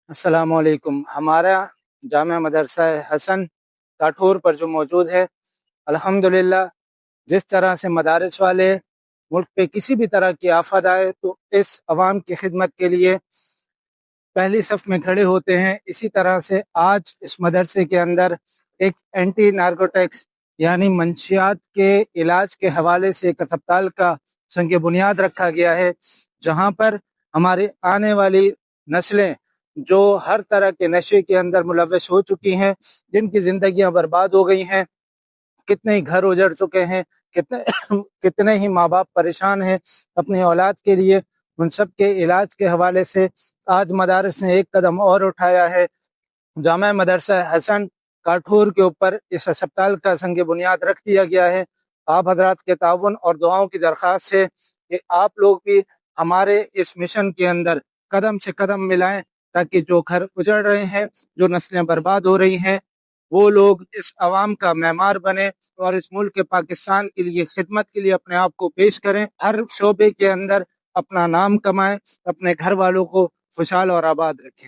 अस्सलाम वालेकुम। हमारा जामिया मदरसा हसन काठोर पर जो मौजूद है, अल्हम्दुलिल्लाह जिस तरह से मदारिस वाले मुल्क पे किसी भी तरह की आफत आए तो इस अवाम की खिदमत के लिए पहली सफ में खड़े होते हैं, इसी तरह से आज इस मदरसे के अंदर एक एंटी नार्कोटिक्स यानी मंशियात के इलाज के हवाले से एक अस्पताल का संग बुनियाद रखा गया है, जहां पर हमारे आने वाली नस्लें जो हर तरह के नशे के अंदर मुलव्वस हो चुकी हैं, जिनकी जिंदगियां बर्बाद हो गई हैं, कितने ही घर उजड़ चुके हैं, कितने कितने ही माँ बाप परेशान हैं अपनी औलाद के लिए, उन सब के इलाज के हवाले से आज मदारस ने एक कदम और उठाया है। जामा मदरसा हसन काठूर के ऊपर इस अस्पताल का संग बुनियाद रख दिया गया है। आप हजरात के ताउन और दुआओं की दरख्वास्त है कि आप लोग भी हमारे इस मिशन के अंदर कदम से कदम मिलाएं, ताकि जो घर उजड़ रहे हैं, जो नस्लें बर्बाद हो रही हैं, वो लोग इस अवाम का मेमार बने और इस मुल्क पाकिस्तान के लिए खिदमत के लिए अपने आप को पेश करें, हर शोबे के अंदर अपना नाम कमाएं, अपने घर वालों को खुशहाल और आबाद रखें।